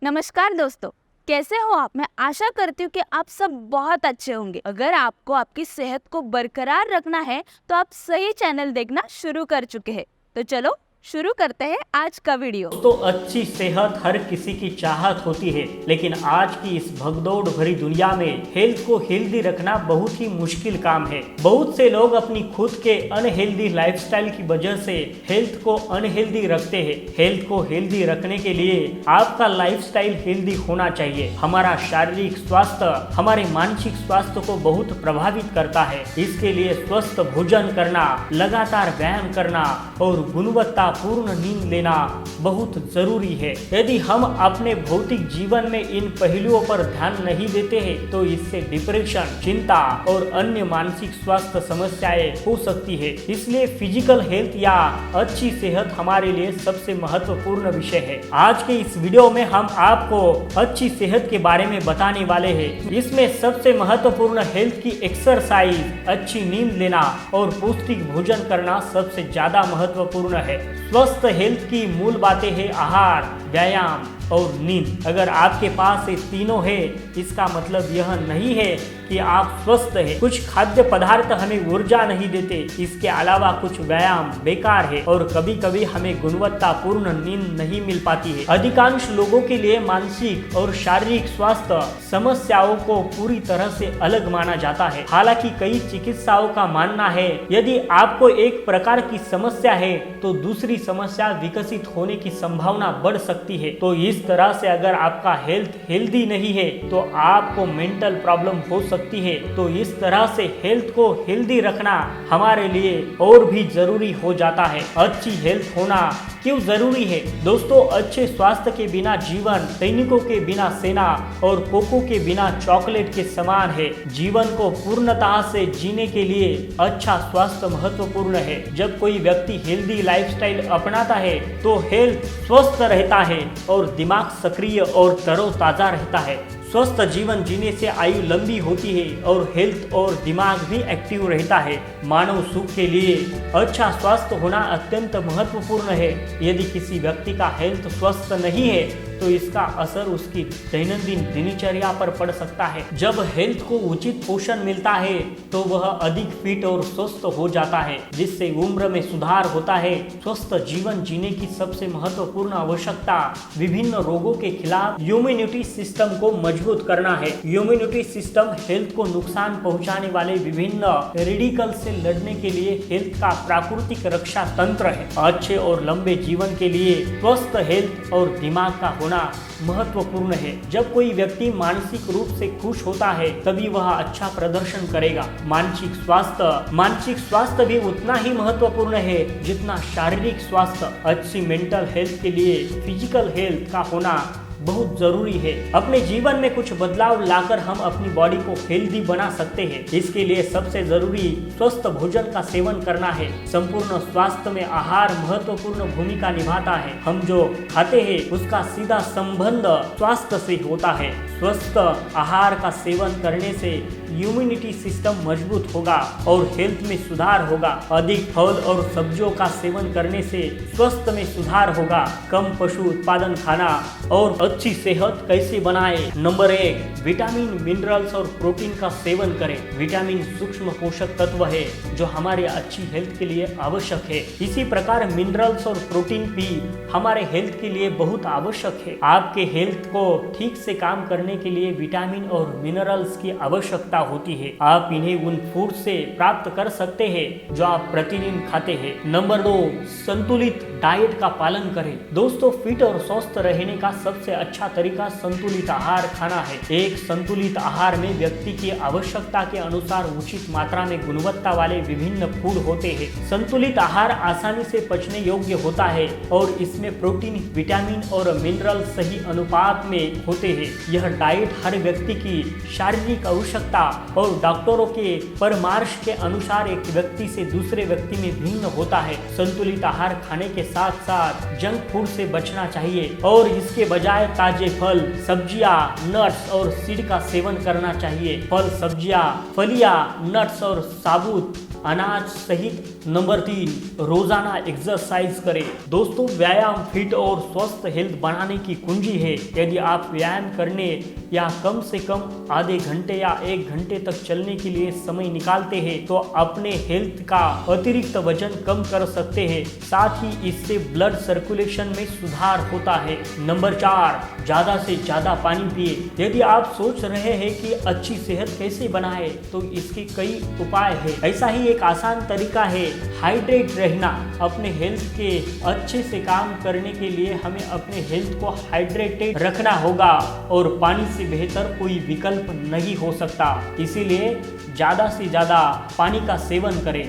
नमस्कार दोस्तों, कैसे हो आप। मैं आशा करती हूँ कि आप सब बहुत अच्छे होंगे। अगर आपको आपकी सेहत को बरकरार रखना है तो आप सही चैनल देखना शुरू कर चुके हैं। तो चलो शुरू करते हैं आज का वीडियो। दोस्तों, अच्छी सेहत हर किसी की चाहत होती है, लेकिन आज की इस भगदौड़ भरी दुनिया में हेल्थ को हेल्दी रखना बहुत ही मुश्किल काम है। बहुत से लोग अपनी खुद के अनहेल्दी लाइफस्टाइल की वजह से हेल्थ को अनहेल्दी रखते हैं। हेल्थ को हेल्दी रखने के लिए आपका लाइफस्टाइल हेल्दी होना चाहिए। हमारा शारीरिक स्वास्थ्य हमारे मानसिक स्वास्थ्य को बहुत प्रभावित करता है। इसके लिए स्वस्थ भोजन करना, लगातार व्यायाम करना और गुणवत्ता पूर्ण नींद लेना बहुत जरूरी है। यदि हम अपने भौतिक जीवन में इन पहलुओं पर ध्यान नहीं देते हैं तो इससे डिप्रेशन, चिंता और अन्य मानसिक स्वास्थ्य समस्याएं हो सकती है। इसलिए फिजिकल हेल्थ या अच्छी सेहत हमारे लिए सबसे महत्वपूर्ण विषय है। आज के इस वीडियो में हम आपको अच्छी सेहत के बारे में बताने वाले हैं। इसमें सबसे महत्वपूर्ण हेल्थ की एक्सरसाइज, अच्छी नींद लेना और पौष्टिक भोजन करना सबसे ज्यादा महत्वपूर्ण है। स्वस्थ हेल्थ की मूल बातें हैं आहार, व्यायाम और नींद। अगर आपके पास ये तीनों है, इसका मतलब यह नहीं है कि आप स्वस्थ हैं। कुछ खाद्य पदार्थ हमें ऊर्जा नहीं देते, इसके अलावा कुछ व्यायाम बेकार है और कभी कभी हमें गुणवत्तापूर्ण नींद नहीं मिल पाती है। अधिकांश लोगों के लिए मानसिक और शारीरिक स्वास्थ्य समस्याओं को पूरी तरह से अलग माना जाता है। हालांकि कई चिकित्साओं का मानना है यदि आपको एक प्रकार की समस्या है तो दूसरी समस्या विकसित होने की संभावना बढ़ सकती है। तो इस तरह से अगर आपका हेल्थ हेल्दी नहीं है तो आपको मेंटल प्रॉब्लम हो सकती है। तो इस तरह से हेल्थ को हेल्दी रखना हमारे लिए और भी जरूरी हो जाता है। अच्छी हेल्थ होना क्यों जरूरी है दोस्तों? अच्छे स्वास्थ्य के बिना जीवन सैनिकों के बिना सेना और कोको के बिना चॉकलेट के समान है। जीवन को पूर्णतः से जीने के लिए अच्छा स्वास्थ्य महत्वपूर्ण है। जब कोई व्यक्ति हेल्दी लाइफस्टाइल अपनाता है तो हेल्थ स्वस्थ रहता है और दिमाग सक्रिय और तरोताजा रहता है। स्वस्थ जीवन जीने से आयु लंबी होती है और हेल्थ और दिमाग भी एक्टिव रहता है। मानव सुख के लिए अच्छा स्वास्थ्य होना अत्यंत महत्वपूर्ण है। यदि किसी व्यक्ति का हेल्थ स्वस्थ नहीं है तो इसका असर उसकी दैनंदिन दिनचर्या पर पड़ सकता है। जब हेल्थ को उचित पोषण मिलता है तो वह अधिक फिट और स्वस्थ हो जाता है, जिससे उम्र में सुधार होता है। स्वस्थ जीवन जीने की सबसे महत्वपूर्ण आवश्यकता विभिन्न रोगों के खिलाफ इम्यूनिटी सिस्टम को मजबूत करना है। इम्यूनिटी सिस्टम हेल्थ को नुकसान पहुंचाने वाले विभिन्न रेडिकल से लड़ने के लिए हेल्थ का प्राकृतिक रक्षा तंत्र है। अच्छे और लंबे जीवन के लिए स्वस्थ हेल्थ और दिमाग का होना महत्वपूर्ण है। जब कोई व्यक्ति मानसिक रूप से खुश होता है तभी वह अच्छा प्रदर्शन करेगा। मानसिक स्वास्थ्य भी उतना ही महत्वपूर्ण है जितना शारीरिक स्वास्थ्य। अच्छी मेंटल हेल्थ के लिए फिजिकल हेल्थ का होना बहुत जरूरी है। अपने जीवन में कुछ बदलाव लाकर हम अपनी बॉडी को हेल्दी बना सकते हैं। इसके लिए सबसे जरूरी स्वस्थ भोजन का सेवन करना है। संपूर्ण स्वास्थ्य में आहार महत्वपूर्ण भूमिका निभाता है। हम जो खाते हैं उसका सीधा संबंध स्वास्थ्य से होता है। स्वस्थ आहार का सेवन करने से इम्यूनिटी सिस्टम मजबूत होगा और हेल्थ में सुधार होगा। अधिक फल और सब्जियों का सेवन करने से स्वास्थ्य में सुधार होगा। कम पशु उत्पादन खाना और अच्छी सेहत कैसे बनाएं? नंबर 1, विटामिन, मिनरल्स और प्रोटीन का सेवन करें। विटामिन सूक्ष्म पोषक तत्व है जो हमारे अच्छी हेल्थ के लिए आवश्यक है। इसी प्रकार मिनरल्स और प्रोटीन भी हमारे हेल्थ के लिए बहुत आवश्यक है। आपके हेल्थ को ठीक से काम करने के लिए विटामिन और मिनरल्स की आवश्यकता होती है। आप इन्हें उन फूड से प्राप्त कर सकते हैं जो आप प्रतिदिन खाते हैं। नंबर 2, संतुलित डाइट का पालन करें। दोस्तों, फिट और स्वस्थ रहने का सबसे अच्छा तरीका संतुलित आहार खाना है। एक संतुलित आहार में व्यक्ति की आवश्यकता के अनुसार उचित मात्रा में गुणवत्ता वाले विभिन्न फूड होते हैं। संतुलित आहार आसानी से पचने योग्य होता है और इसमें प्रोटीन, विटामिन और मिनरल सही अनुपात में होते हैं। यह डाइट हर व्यक्ति की शारीरिक आवश्यकता और डॉक्टरों के परामर्श के अनुसार एक व्यक्ति से दूसरे व्यक्ति में भिन्न होता है। संतुलित आहार खाने के साथ साथ जंक फूड से बचना चाहिए और इसके बजाय ताजे फल, सब्जियां, नट्स और सीड का सेवन करना चाहिए। फल, सब्जियां, फलियां, नट्स और साबुत अनाज सहित। नंबर 3, रोजाना एक्सरसाइज करें। दोस्तों, व्यायाम फिट और स्वस्थ हेल्थ बनाने की कुंजी है। यदि आप व्यायाम करने या कम से कम आधे घंटे या 1 घंटे तक चलने के लिए समय निकालते हैं तो अपने हेल्थ का अतिरिक्त वजन कम कर सकते हैं। साथ ही इससे ब्लड सर्कुलेशन में सुधार होता है। नंबर 4, ज्यादा से ज्यादा पानी पिए। यदि आप सोच रहे हैं कि अच्छी सेहत कैसे बनाए तो इसके कई उपाय हैं। ऐसा ही एक आसान तरीका है हाइड्रेट रहना। अपने हेल्थ के अच्छे से काम करने के लिए हमें अपने हेल्थ को हाइड्रेटेड रखना होगा और पानी से बेहतर कोई विकल्प नहीं हो सकता। इसीलिए ज़्यादा से ज़्यादा पानी का सेवन करें।